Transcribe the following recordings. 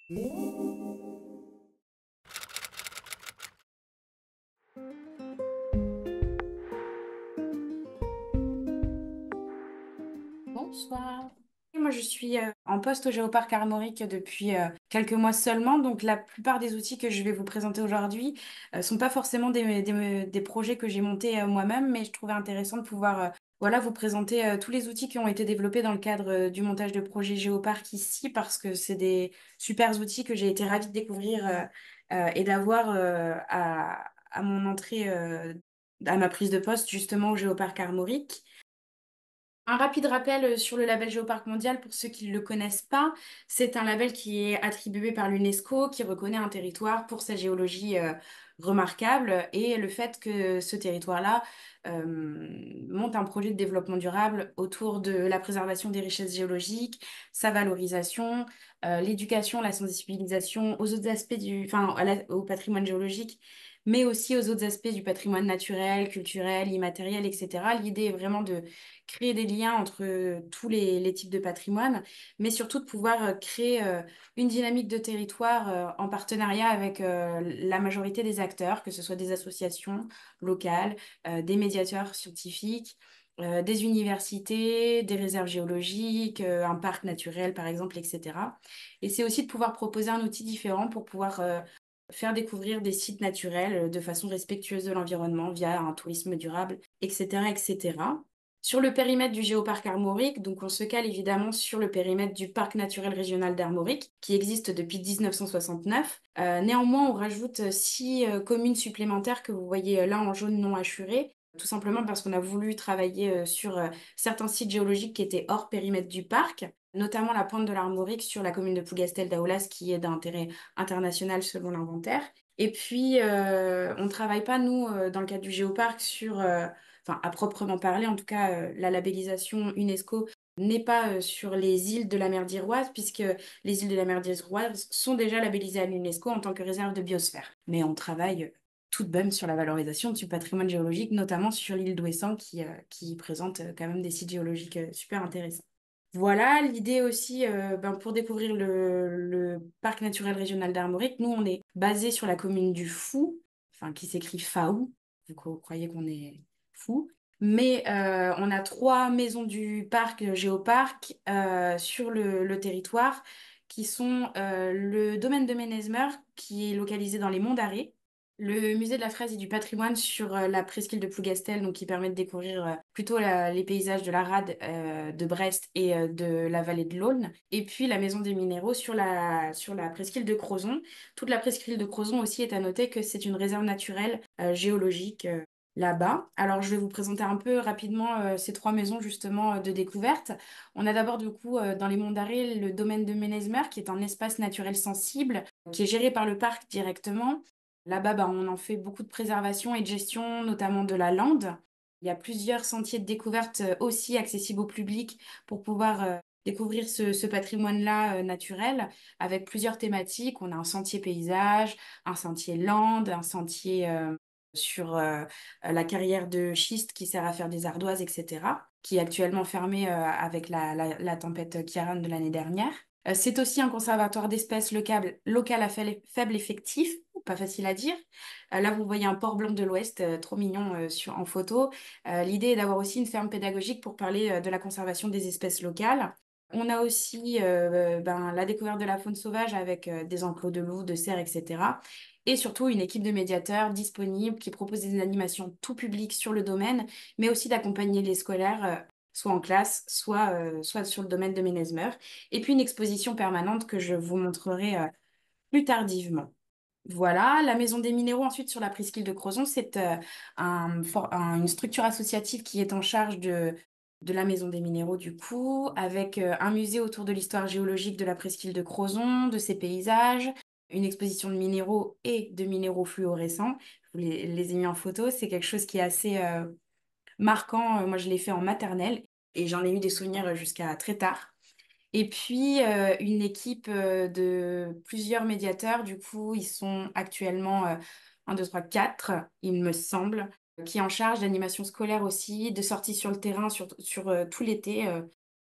Bonsoir. Moi, je suis en poste au Géoparc Armorique depuis quelques mois seulement, donc la plupart des outils que je vais vous présenter aujourd'hui sont pas forcément des projets que j'ai montés moi-même, mais je trouvais intéressant de pouvoir voilà, vous présenter tous les outils qui ont été développés dans le cadre du montage de projets Géoparc ici, parce que c'est des super outils que j'ai été ravie de découvrir et d'avoir à mon entrée, à ma prise de poste justement au Géoparc Armorique. Un rapide rappel sur le label Géoparc mondial pour ceux qui ne le connaissent pas. C'est un label qui est attribué par l'UNESCO, qui reconnaît un territoire pour sa géologie remarquable et le fait que ce territoire-là monte un projet de développement durable autour de la préservation des richesses géologiques, sa valorisation, l'éducation, la sensibilisation aux autres aspects enfin, au patrimoine géologique, mais aussi aux autres aspects du patrimoine naturel, culturel, immatériel, etc. L'idée est vraiment de créer des liens entre tous les types de patrimoine, mais surtout de pouvoir créer une dynamique de territoire en partenariat avec la majorité des acteurs, que ce soit des associations locales, des médiateurs scientifiques, des universités, des réserves géologiques, un parc naturel par exemple, etc. Et c'est aussi de pouvoir proposer un outil différent pour pouvoir faire découvrir des sites naturels de façon respectueuse de l'environnement via un tourisme durable, etc., etc. Sur le périmètre du géoparc armorique, donc on se cale évidemment sur le périmètre du parc naturel régional d'Armorique, qui existe depuis 1969. Néanmoins, on rajoute 6 communes supplémentaires que vous voyez là en jaune non hachuré, tout simplement parce qu'on a voulu travailler sur certains sites géologiques qui étaient hors périmètre du parc, notamment la pointe de l'Armorique sur la commune de Plougastel d'Aoulas, qui est d'intérêt international selon l'inventaire. Et puis, on ne travaille pas, nous, dans le cadre du géoparc, enfin, à proprement parler, en tout cas, la labellisation UNESCO n'est pas sur les îles de la mer d'Iroise, puisque les îles de la mer d'Iroise sont déjà labellisées à l'UNESCO en tant que réserve de biosphère. Mais on travaille tout de même sur la valorisation du patrimoine géologique, notamment sur l'île d'Ouessant, qui présente quand même des sites géologiques super intéressants. Voilà, l'idée aussi, pour découvrir le parc naturel régional d'Armorique, nous, on est basé sur la commune du Fou, enfin, qui s'écrit Faou, vous croyez qu'on est fou. Mais on a 3 maisons du parc Géoparc sur le territoire, qui sont le domaine de Ménezmer, qui est localisé dans les Monts d'Arrée, le musée de la fraise et du patrimoine sur la presqu'île de Plougastel, donc qui permet de découvrir plutôt les paysages de la rade de Brest et de la vallée de l'Aulne. Et puis la maison des minéraux sur la presqu'île de Crozon. Toute la presqu'île de Crozon aussi est à noter que c'est une réserve naturelle géologique là-bas. Alors je vais vous présenter un peu rapidement ces 3 maisons justement de découverte. On a d'abord du coup dans les Monts d'Arrée le domaine de Ménezmer qui est un espace naturel sensible qui est géré par le parc directement. Là-bas, on en fait beaucoup de préservation et de gestion, notamment de la lande. Il y a plusieurs sentiers de découverte aussi accessibles au public pour pouvoir découvrir ce patrimoine-là naturel avec plusieurs thématiques. On a un sentier paysage, un sentier lande, un sentier sur la carrière de schiste qui sert à faire des ardoises, etc., qui est actuellement fermé avec la tempête Kiaran de l'année dernière. C'est aussi un conservatoire d'espèces local à faible effectif, pas facile à dire. Là, vous voyez un port blanc de l'Ouest, trop mignon en photo. L'idée est d'avoir aussi une ferme pédagogique pour parler de la conservation des espèces locales. On a aussi la découverte de la faune sauvage avec des enclos de loups, de cerfs, etc. Et surtout une équipe de médiateurs disponible qui propose des animations tout public sur le domaine, mais aussi d'accompagner les scolaires, soit en classe, soit sur le domaine de Ménezmer. Et puis une exposition permanente que je vous montrerai plus tardivement. Voilà, la Maison des Minéraux ensuite sur la presqu'île de Crozon, c'est une structure associative qui est en charge de la Maison des Minéraux du coup, avec un musée autour de l'histoire géologique de la presqu'île de Crozon, de ses paysages, une exposition de minéraux et de minéraux fluorescents. Je vous les ai mis en photo, c'est quelque chose qui est assez marquant. Moi, je l'ai fait en maternelle et j'en ai eu des souvenirs jusqu'à très tard. Et puis, une équipe de plusieurs médiateurs, du coup, ils sont actuellement 1, 2, 3, 4, il me semble, qui est en charge d'animation scolaire aussi, de sorties sur le terrain sur tout l'été,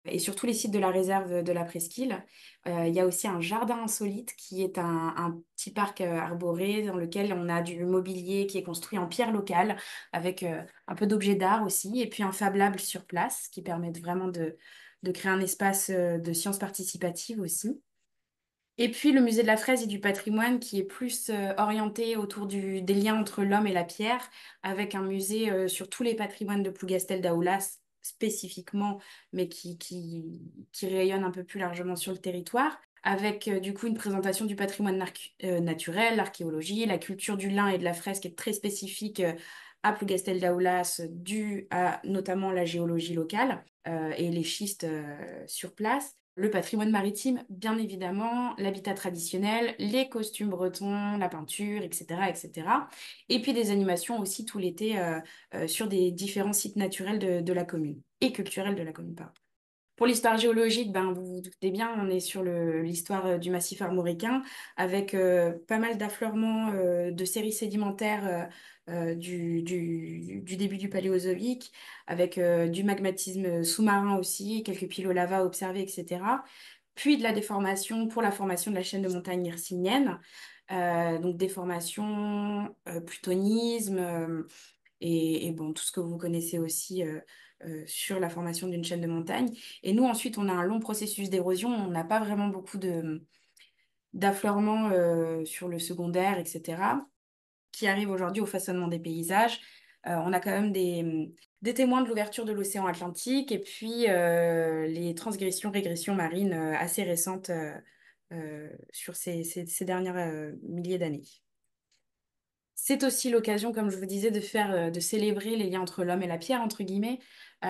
et sur tous les sites de la réserve de la Presqu'île. Il y a aussi un jardin insolite qui est un petit parc arboré dans lequel on a du mobilier qui est construit en pierre locale avec un peu d'objets d'art aussi et puis un Fab Lab sur place qui permet vraiment de créer un espace de sciences participatives aussi. Et puis le musée de la fraise et du patrimoine qui est plus orienté autour des liens entre l'homme et la pierre, avec un musée sur tous les patrimoines de Plougastel d'Aoulas spécifiquement, mais qui rayonne un peu plus largement sur le territoire, avec du coup une présentation du patrimoine naturel, l'archéologie, la culture du lin et de la fraise qui est très spécifique à Plougastel d'Aoulas, due à notamment la géologie locale et les schistes sur place. Le patrimoine maritime, bien évidemment, l'habitat traditionnel, les costumes bretons, la peinture, etc., etc. Et puis des animations aussi tout l'été sur des différents sites naturels de la commune et culturels de la commune, pardon. Pour l'histoire géologique, ben, vous vous doutez bien, on est sur l'histoire du massif armoricain avec pas mal d'affleurements de séries sédimentaires du début du Paléozoïque, avec du magmatisme sous-marin aussi, quelques pilots lava observés, etc. Puis de la déformation pour la formation de la chaîne de montagnes hercynienne, donc déformation, plutonisme, et bon, tout ce que vous connaissez aussi sur la formation d'une chaîne de montagne. Et nous, ensuite, on a un long processus d'érosion. On n'a pas vraiment beaucoup d'affleurement sur le secondaire, etc., qui arrive aujourd'hui au façonnement des paysages. On a quand même des témoins de l'ouverture de l'océan Atlantique et puis les transgressions, régressions marines assez récentes sur ces dernières milliers d'années. C'est aussi l'occasion, comme je vous disais, de célébrer les liens entre l'homme et la pierre, entre guillemets. On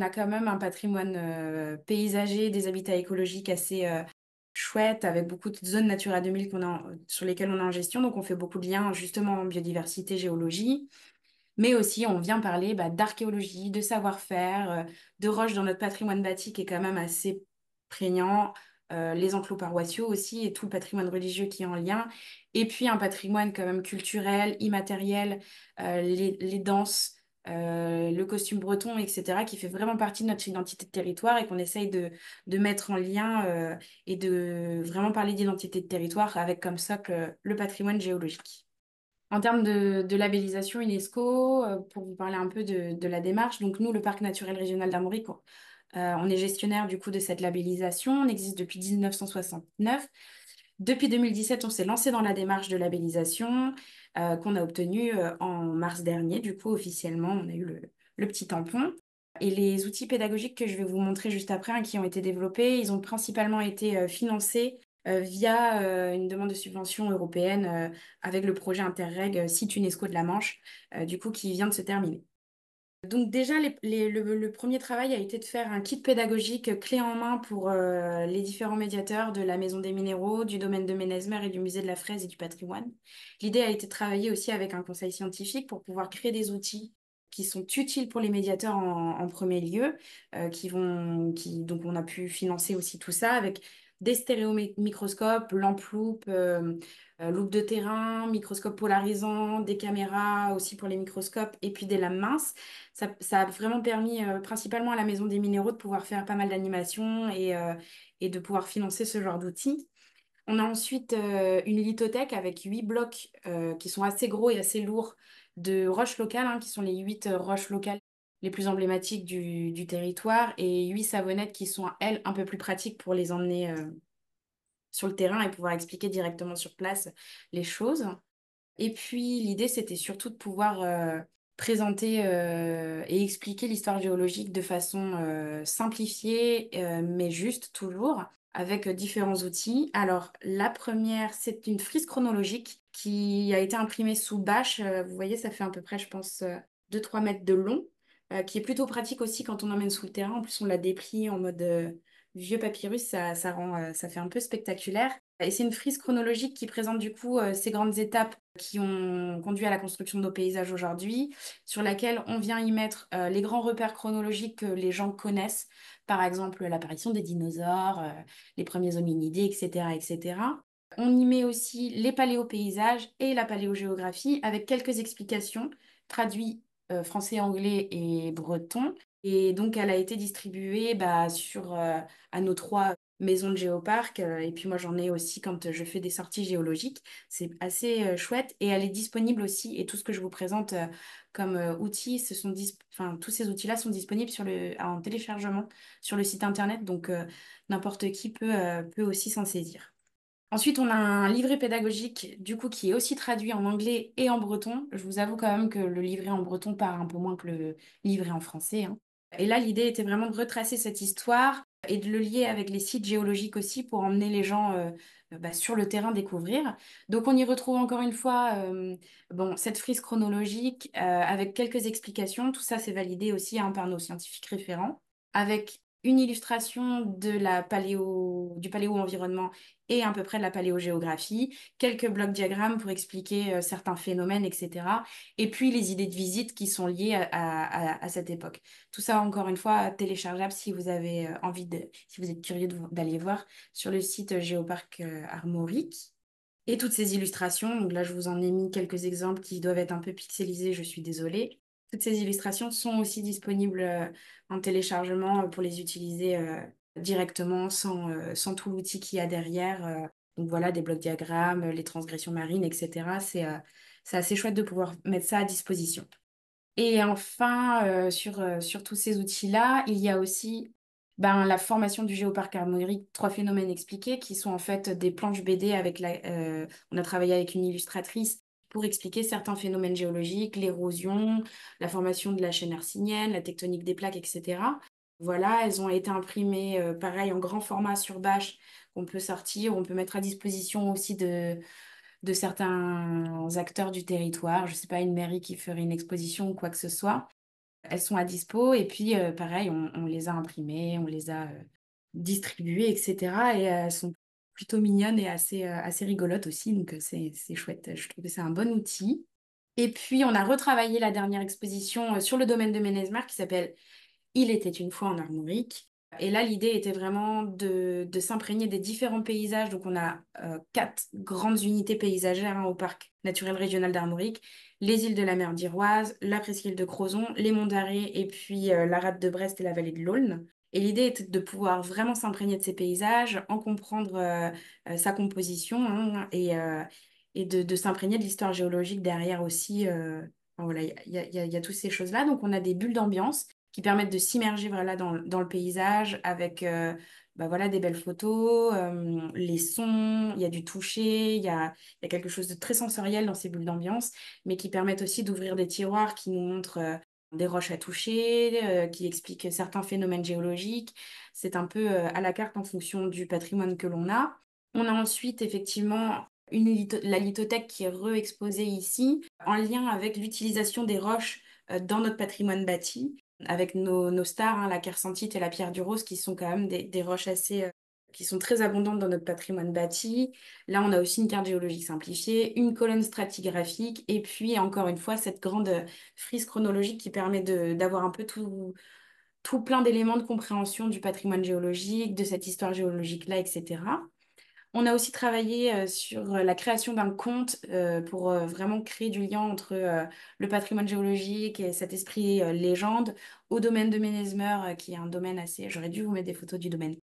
a quand même un patrimoine paysager, des habitats écologiques assez chouettes, avec beaucoup de zones Natura 2000 sur lesquelles on est en gestion. Donc, on fait beaucoup de liens, justement, en biodiversité, géologie. Mais aussi, on vient parler d'archéologie, de savoir-faire, de roches dans notre patrimoine bâti qui est quand même assez prégnant, les enclos paroissiaux aussi et tout le patrimoine religieux qui est en lien. Et puis un patrimoine quand même culturel, immatériel, les danses, le costume breton, etc., qui fait vraiment partie de notre identité de territoire et qu'on essaye de mettre en lien et de vraiment parler d'identité de territoire avec comme socle le patrimoine géologique. En termes de labellisation UNESCO, pour vous parler un peu de la démarche, donc nous, le Parc naturel régional d'Armorique, on est gestionnaire du coup de cette labellisation. On existe depuis 1969. Depuis 2017, on s'est lancé dans la démarche de labellisation qu'on a obtenue en mars dernier. Du coup, officiellement, on a eu le petit tampon. Et les outils pédagogiques que je vais vous montrer juste après, hein, qui ont été développés, ils ont principalement été financés via une demande de subvention européenne avec le projet Interreg Site UNESCO de la Manche, du coup, qui vient de se terminer. Donc déjà, le premier travail a été de faire un kit pédagogique clé en main pour les différents médiateurs de la Maison des Minéraux, du domaine de Ménezmer et du Musée de la Fraise et du Patrimoine. L'idée a été de travailler aussi avec un conseil scientifique pour pouvoir créer des outils qui sont utiles pour les médiateurs en premier lieu, donc on a pu financer aussi tout ça avec des stéréomicroscopes, lampe loupe, loupe de terrain, microscope polarisant, des caméras aussi pour les microscopes et puis des lames minces. Ça a vraiment permis, principalement à la Maison des Minéraux, de pouvoir faire pas mal d'animations et de pouvoir financer ce genre d'outils. On a ensuite une lithothèque avec 8 blocs qui sont assez gros et assez lourds de roches locales, hein, qui sont les 8 roches locales les plus emblématiques du territoire et 8 savonnettes qui sont, elles, un peu plus pratiques pour les emmener sur le terrain et pouvoir expliquer directement sur place les choses. Et puis l'idée, c'était surtout de pouvoir présenter et expliquer l'histoire géologique de façon simplifiée, mais juste toujours, avec différents outils. Alors la première, c'est une frise chronologique qui a été imprimée sous bâche. Vous voyez, ça fait à peu près, je pense, 2-3 mètres de long, qui est plutôt pratique aussi quand on emmène sous le terrain. En plus, on l'a déplié en mode vieux papyrus, ça fait un peu spectaculaire. Et c'est une frise chronologique qui présente du coup ces grandes étapes qui ont conduit à la construction de nos paysages aujourd'hui, sur laquelle on vient y mettre les grands repères chronologiques que les gens connaissent, par exemple l'apparition des dinosaures, les premiers hominidés, etc., etc. On y met aussi les paléopaysages et la paléogéographie avec quelques explications traduites français, anglais et breton Et donc, elle a été distribuée bah, à nos trois maisons de géoparc. Et puis, moi, j'en ai aussi quand je fais des sorties géologiques. C'est assez chouette. Et elle est disponible aussi. Et tout ce que je vous présente comme outils, enfin, tous ces outils-là sont disponibles en téléchargement sur le site internet. Donc, n'importe qui peut aussi s'en saisir. Ensuite, on a un livret pédagogique, du coup, qui est aussi traduit en anglais et en breton. Je vous avoue quand même que le livret en breton part un peu moins que le livret en français, hein. Et là, l'idée était vraiment de retracer cette histoire et de le lier avec les sites géologiques aussi pour emmener les gens bah, sur le terrain découvrir. Donc, on y retrouve encore une fois bon, cette frise chronologique avec quelques explications. Tout ça, c'est validé aussi hein, par nos scientifiques référents, avec une illustration du paléo-environnement et à peu près de la paléogéographie, quelques blocs diagrammes pour expliquer certains phénomènes, etc. Et puis les idées de visite qui sont liées à cette époque. Tout ça, encore une fois, téléchargeable si vous avez si vous êtes curieux d'aller voir sur le site Géoparc Armorique. Et toutes ces illustrations, donc là je vous en ai mis quelques exemples qui doivent être un peu pixelisés, je suis désolée. Toutes ces illustrations sont aussi disponibles en téléchargement pour les utiliser directement sans tout l'outil qu'il y a derrière. Donc voilà, des blocs diagrammes, les transgressions marines, etc. C'est assez chouette de pouvoir mettre ça à disposition. Et enfin, sur tous ces outils-là, il y a aussi ben, la formation du géoparc armorique, trois phénomènes expliqués, qui sont en fait des planches BD on a travaillé avec une illustratrice pour expliquer certains phénomènes géologiques, l'érosion, la formation de la chaîne hercynienne, la tectonique des plaques, etc. Voilà, elles ont été imprimées, pareil, en grand format sur bâche, qu'on peut sortir, on peut mettre à disposition aussi de certains acteurs du territoire, je sais pas, une mairie qui ferait une exposition ou quoi que ce soit. Elles sont à dispo et puis pareil, on les a imprimées, on les a distribuées, etc. Et elles sont plutôt mignonnes et assez rigolotes aussi, donc c'est chouette. Je trouve que c'est un bon outil. Et puis on a retravaillé la dernière exposition sur le domaine de Ménezmer qui s'appelle Il était une fois en Armorique. Et là, l'idée était vraiment de s'imprégner des différents paysages. Donc, on a quatre grandes unités paysagères hein, au parc naturel régional d'Armorique. Les îles de la mer d'Iroise, la presqu'île de Crozon, les monts d'Arrée et puis la rade de Brest et la vallée de l'Aulne. Et l'idée était de pouvoir vraiment s'imprégner de ces paysages, en comprendre sa composition hein, et de s'imprégner de l'histoire géologique derrière aussi. Enfin, voilà, il y a toutes ces choses-là. Donc, on a des bulles d'ambiance qui permettent de s'immerger voilà, dans le paysage avec bah, voilà, des belles photos, les sons, il y a du toucher, il y a quelque chose de très sensoriel dans ces bulles d'ambiance, mais qui permettent aussi d'ouvrir des tiroirs qui nous montrent des roches à toucher, qui expliquent certains phénomènes géologiques. C'est un peu à la carte en fonction du patrimoine que l'on a. On a ensuite effectivement la lithothèque qui est re-exposée ici, en lien avec l'utilisation des roches dans notre patrimoine bâti avec nos stars, hein, la kersantite et la pierre du rose, qui sont quand même des roches qui sont très abondantes dans notre patrimoine bâti. Là, on a aussi une carte géologique simplifiée, une colonne stratigraphique, et puis encore une fois, cette grande frise chronologique qui permet d'avoir un peu tout plein d'éléments de compréhension du patrimoine géologique, de cette histoire géologique-là, etc. On a aussi travaillé sur la création d'un conte pour vraiment créer du lien entre le patrimoine géologique et cet esprit légende au domaine de Ménezmer, qui est un domaine assez... J'aurais dû vous mettre des photos du domaine,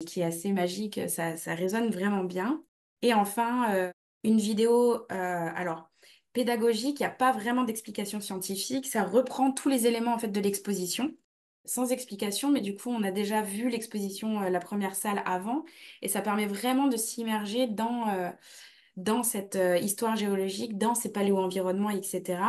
qui est assez magique, ça résonne vraiment bien. Et enfin, une vidéo, alors, pédagogique, il n'y a pas vraiment d'explication scientifique, ça reprend tous les éléments en fait de l'exposition sans explication, mais du coup, on a déjà vu l'exposition, la première salle avant, et ça permet vraiment de s'immerger dans cette histoire géologique, dans ces paléo-environnements, etc.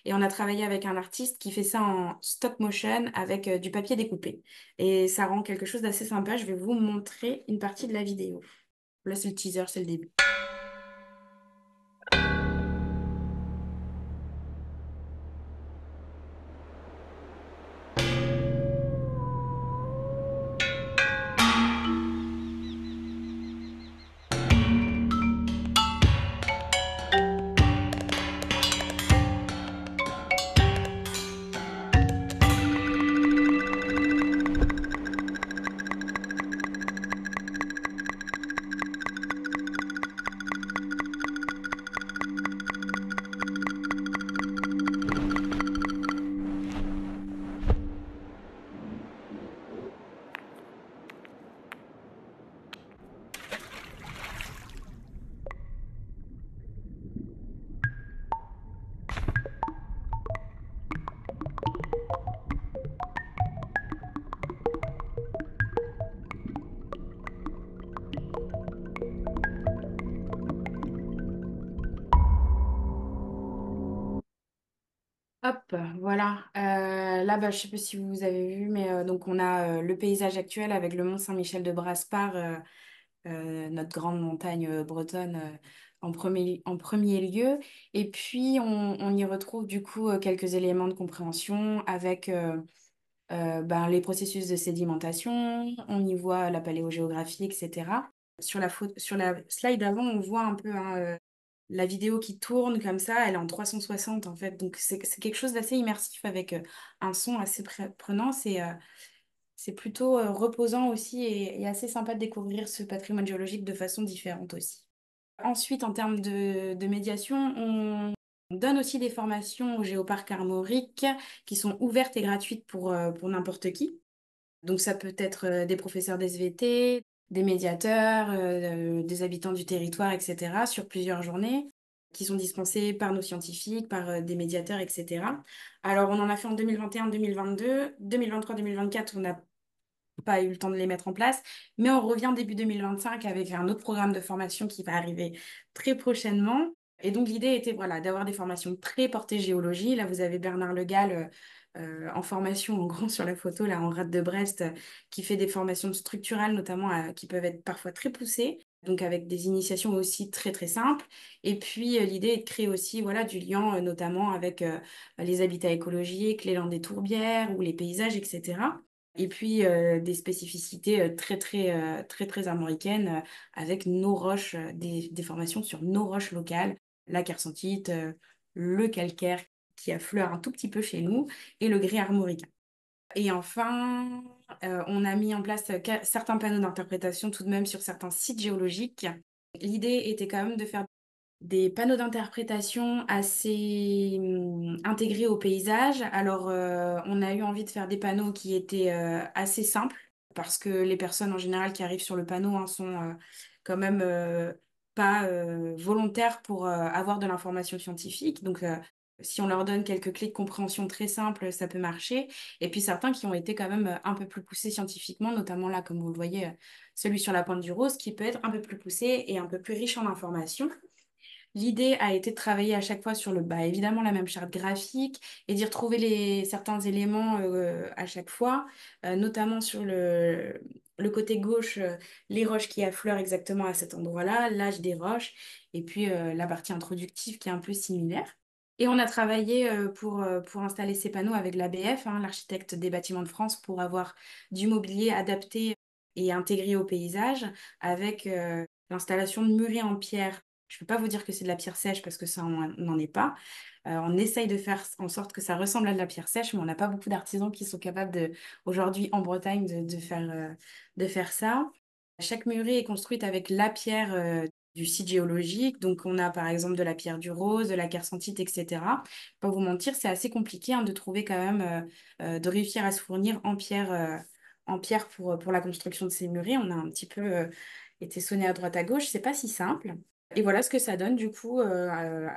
Et on a travaillé avec un artiste qui fait ça en stop motion avec du papier découpé. Et ça rend quelque chose d'assez sympa. Je vais vous montrer une partie de la vidéo. Là, c'est le teaser, c'est le début. Hop, voilà. Là, bah, je sais pas si vous avez vu, mais donc on a le paysage actuel avec le mont Saint-Michel de Brasparts, notre grande montagne bretonne en premier lieu. Et puis, on y retrouve du coup quelques éléments de compréhension avec ben, les processus de sédimentation. On y voit la paléogéographie, etc. Sur la slide avant, on voit un peu hein, la vidéo qui tourne comme ça. Elle est en 360 en fait. Donc, c'est quelque chose d'assez immersif avec un son assez prenant. C'est plutôt reposant aussi et assez sympa de découvrir ce patrimoine géologique de façon différente aussi. Ensuite, en termes de médiation, on donne aussi des formations au Géoparc Armorique qui sont ouvertes et gratuites pour n'importe qui. Donc ça peut être des professeurs d'SVT, des médiateurs, des habitants du territoire, etc., sur plusieurs journées, qui sont dispensés par nos scientifiques, par des médiateurs, etc. Alors on en a fait en 2021, 2022, 2023, 2024, on n'a pas eu le temps de les mettre en place, mais on revient début 2025 avec un autre programme de formation qui va arriver très prochainement. Et donc l'idée était voilà, d'avoir des formations très portées géologie. Là, vous avez Bernard Le Gall en formation en grand sur la photo, là en rade de Brest, qui fait des formations structurales notamment qui peuvent être parfois très poussées. Donc avec des initiations aussi très très simples. Et puis l'idée est de créer aussi voilà, du lien notamment avec les habitats écologiques, les landes des tourbières ou les paysages, etc. Et puis des spécificités très armoricaines avec nos roches, des formations sur nos roches locales, la kersantite, le calcaire qui affleure un tout petit peu chez nous et le grès armoricain. Et enfin, on a mis en place certains panneaux d'interprétation tout de même sur certains sites géologiques. L'idée était quand même de faire des panneaux d'interprétation assez intégrés au paysage. Alors, on a eu envie de faire des panneaux qui étaient assez simples, parce que les personnes en général qui arrivent sur le panneau hein, sont quand même pas volontaires pour avoir de l'information scientifique. Donc, si on leur donne quelques clés de compréhension très simples, ça peut marcher. Et puis certains qui ont été quand même un peu plus poussés scientifiquement, notamment là, comme vous le voyez, celui sur la pointe du Rose, qui peut être un peu plus poussé et un peu plus riche en informations. L'idée a été de travailler à chaque fois sur bah, évidemment la même charte graphique et d'y retrouver certains éléments à chaque fois, notamment sur le côté gauche, les roches qui affleurent exactement à cet endroit-là, l'âge des roches, et puis la partie introductive qui est un peu similaire. Et on a travaillé pour installer ces panneaux avec l'ABF, hein, l'architecte des bâtiments de France, pour avoir du mobilier adapté et intégré au paysage avec l'installation de murets en pierre. Je ne peux pas vous dire que c'est de la pierre sèche parce que ça, on n'en est pas. On essaye de faire en sorte que ça ressemble à de la pierre sèche, mais on n'a pas beaucoup d'artisans qui sont capables aujourd'hui en Bretagne de faire ça. Chaque muret est construite avec la pierre du site géologique. Donc, on a par exemple de la pierre du Rose, de la kersantite, etc. Pas vous mentir, c'est assez compliqué hein, de trouver quand même, de réussir à se fournir en pierre pour la construction de ces murets. On a un petit peu été sonné à droite à gauche. C'est pas si simple. Et voilà ce que ça donne, du coup,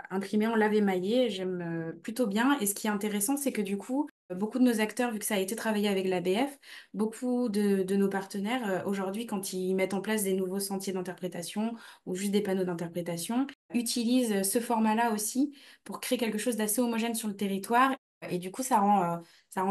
imprimé en lave émaillé, j'aime plutôt bien. Et ce qui est intéressant, c'est que du coup, beaucoup de nos acteurs, vu que ça a été travaillé avec l'ABF, beaucoup de nos partenaires, aujourd'hui, quand ils mettent en place des nouveaux sentiers d'interprétation ou juste des panneaux d'interprétation, utilisent ce format-là aussi pour créer quelque chose d'assez homogène sur le territoire. Et du coup, ça rend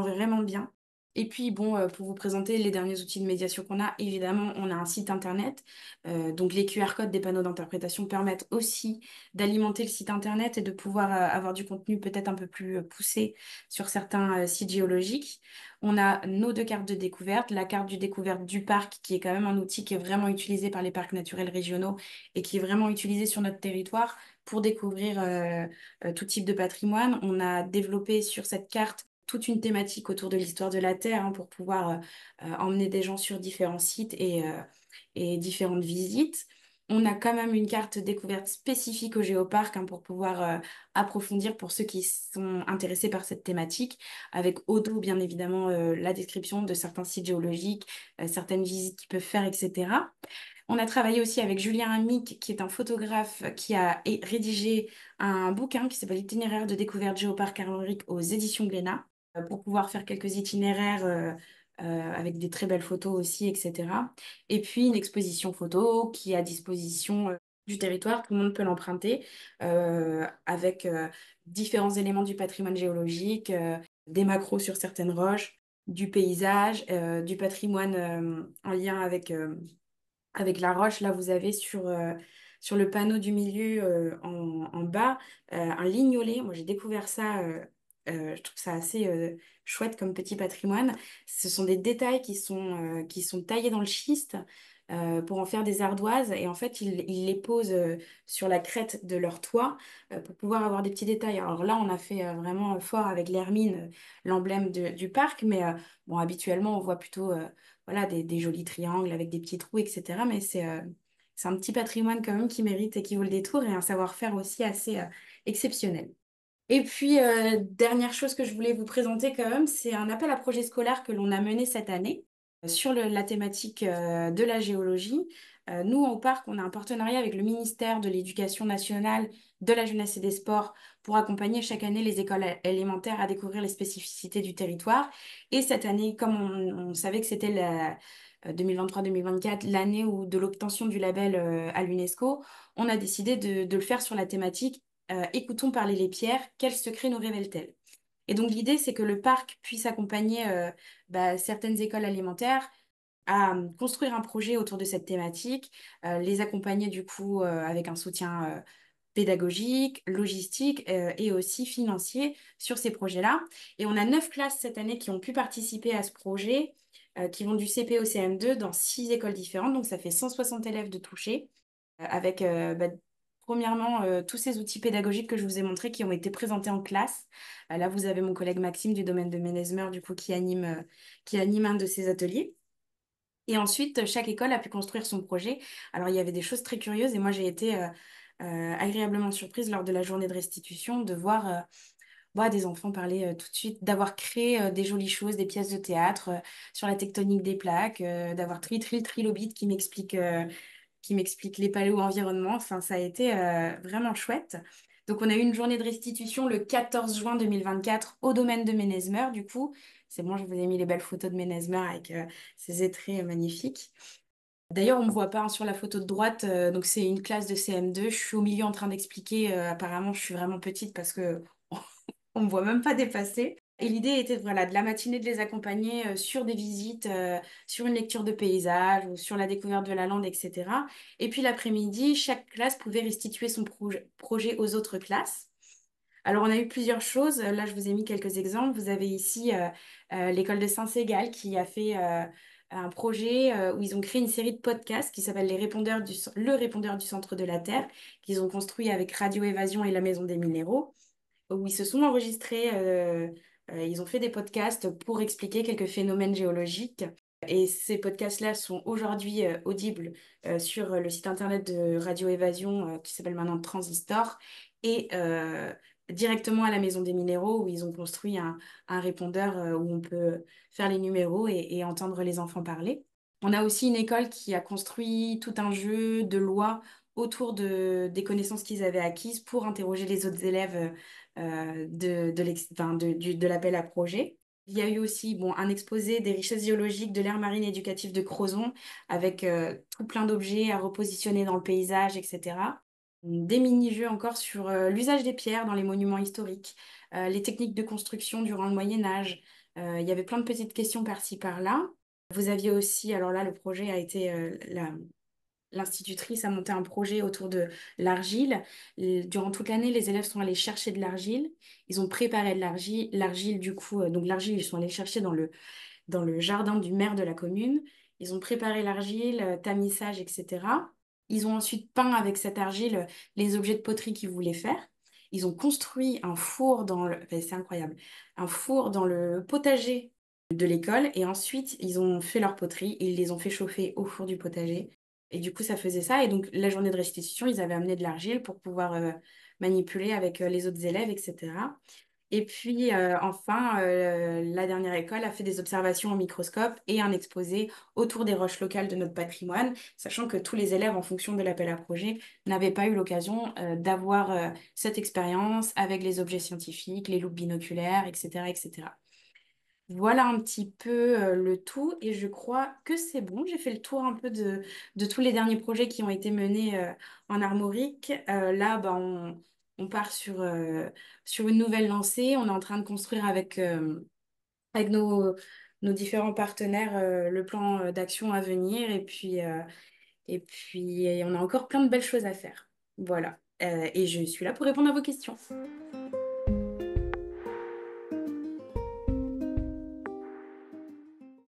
vraiment bien. Et puis, bon, pour vous présenter les derniers outils de médiation qu'on a, évidemment, on a un site internet. Donc, les QR codes des panneaux d'interprétation permettent aussi d'alimenter le site internet et de pouvoir avoir du contenu peut-être un peu plus poussé sur certains sites géologiques. On a nos deux cartes de découverte, la carte du découverte du parc, qui est quand même un outil qui est vraiment utilisé par les parcs naturels régionaux et qui est vraiment utilisé sur notre territoire pour découvrir tout type de patrimoine. On a développé sur cette carte toute une thématique autour de l'histoire de la Terre hein, pour pouvoir emmener des gens sur différents sites et différentes visites. On a quand même une carte découverte spécifique au géoparc hein, pour pouvoir approfondir pour ceux qui sont intéressés par cette thématique, avec au dos bien évidemment la description de certains sites géologiques, certaines visites qu'ils peuvent faire, etc. On a travaillé aussi avec Julien Amic, qui est un photographe qui a rédigé un bouquin qui s'appelle Itinéraire de découverte géoparc armorique aux éditions Glénat, pour pouvoir faire quelques itinéraires avec des très belles photos aussi, etc. Et puis une exposition photo qui est à disposition du territoire, tout le monde peut l'emprunter avec différents éléments du patrimoine géologique, des macros sur certaines roches, du paysage, du patrimoine en lien avec la roche. Là, vous avez sur le panneau du milieu en bas un lignolet. Moi, j'ai découvert ça. Je trouve ça assez chouette comme petit patrimoine. Ce sont des détails qui sont taillés dans le schiste pour en faire des ardoises. Et en fait, ils les posent sur la crête de leur toit pour pouvoir avoir des petits détails. Alors là, on a fait vraiment fort avec l'hermine, l'emblème du parc. Mais bon, habituellement, on voit plutôt voilà, des jolis triangles avec des petits trous, etc. Mais c'est un petit patrimoine quand même qui mérite et qui vaut le détour et un savoir-faire aussi assez exceptionnel. Et puis, dernière chose que je voulais vous présenter quand même, c'est un appel à projet scolaire que l'on a mené cette année sur la thématique de la géologie. Nous, au parc, on a un partenariat avec le ministère de l'Éducation nationale, de la jeunesse et des sports pour accompagner chaque année les écoles élémentaires à découvrir les spécificités du territoire. Et cette année, comme on savait que c'était la 2023-2024, l'année de l'obtention du label à l'UNESCO, on a décidé de le faire sur la thématique écoutons parler les pierres, quels secrets nous révèlent-elles? Et donc l'idée, c'est que le parc puisse accompagner certaines écoles alimentaires à construire un projet autour de cette thématique, les accompagner du coup avec un soutien pédagogique, logistique et aussi financier sur ces projets-là. Et on a 9 classes cette année qui ont pu participer à ce projet, qui vont du CP au CM2 dans 6 écoles différentes. Donc ça fait 160 élèves de toucher avec premièrement tous ces outils pédagogiques que je vous ai montrés qui ont été présentés en classe. Là, vous avez mon collègue Maxime du domaine de Ménesmer, du coup, qui anime un de ces ateliers. Et ensuite, chaque école a pu construire son projet. Alors, il y avait des choses très curieuses et moi, j'ai été agréablement surprise lors de la journée de restitution de voir des enfants parler tout de suite, d'avoir créé des jolies choses, des pièces de théâtre sur la tectonique des plaques, d'avoir le trilobite qui m'explique les paléo-environnements. Enfin, ça a été vraiment chouette. Donc, on a eu une journée de restitution le 14 juin 2024 au domaine de Ménesmer. Du coup, c'est bon, je vous ai mis les belles photos de Ménesmer avec ces étraits magnifiques. D'ailleurs, on ne me voit pas hein, sur la photo de droite. Donc, c'est une classe de CM2. Je suis au milieu en train d'expliquer. Apparemment, je suis vraiment petite parce que on me voit même pas dépasser. Et l'idée était voilà, de la matinée de les accompagner sur des visites, sur une lecture de paysage ou sur la découverte de la lande, etc. Et puis l'après-midi, chaque classe pouvait restituer son projet aux autres classes. Alors, on a eu plusieurs choses. Là, je vous ai mis quelques exemples. Vous avez ici l'école de Saint-Ségal qui a fait un projet où ils ont créé une série de podcasts qui s'appelle Le répondeur du centre de la Terre, qu'ils ont construit avec Radio Évasion et la Maison des Minéraux où ils se sont enregistrés, ils ont fait des podcasts pour expliquer quelques phénomènes géologiques. Et ces podcasts-là sont aujourd'hui audibles sur le site internet de Radio Évasion, qui s'appelle maintenant Transistor, et directement à la Maison des Minéraux, où ils ont construit un répondeur où on peut faire les numéros et entendre les enfants parler. On a aussi une école qui a construit tout un jeu de loi autour des connaissances qu'ils avaient acquises pour interroger les autres élèves de l'appel à projet. Il y a eu aussi bon, un exposé des richesses géologiques de l'aire marine éducative de Crozon avec tout plein d'objets à repositionner dans le paysage, etc. Des mini-jeux encore sur l'usage des pierres dans les monuments historiques, les techniques de construction durant le Moyen Âge. Il y avait plein de petites questions par-ci, par-là. Vous aviez aussi, alors là, le projet a été, l'institutrice a monté un projet autour de l'argile. Durant toute l'année, les élèves sont allés chercher de l'argile. Ils ont préparé de l'argile. L'argile, du coup, donc l'argile, ils sont allés le chercher dans le jardin du maire de la commune. Ils ont préparé l'argile, tamisage, etc. Ils ont ensuite peint avec cette argile les objets de poterie qu'ils voulaient faire. Ils ont construit un four enfin, c'est incroyable, un four dans le potager de l'école et ensuite ils ont fait leur poterie et ils les ont fait chauffer au four du potager. Et du coup, ça faisait ça. Et donc, la journée de restitution, ils avaient amené de l'argile pour pouvoir manipuler avec les autres élèves, etc. Et puis, enfin, la dernière école a fait des observations au microscope et un exposé autour des roches locales de notre patrimoine, sachant que tous les élèves, en fonction de l'appel à projet, n'avaient pas eu l'occasion d'avoir cette expérience avec les objets scientifiques, les loupes binoculaires, etc., etc. Voilà un petit peu le tout et je crois que c'est bon. J'ai fait le tour un peu de tous les derniers projets qui ont été menés en armorique. Là, bah, on part sur une nouvelle lancée. On est en train de construire avec nos différents partenaires le plan d'action à venir et puis on a encore plein de belles choses à faire. Voilà. Et je suis là pour répondre à vos questions.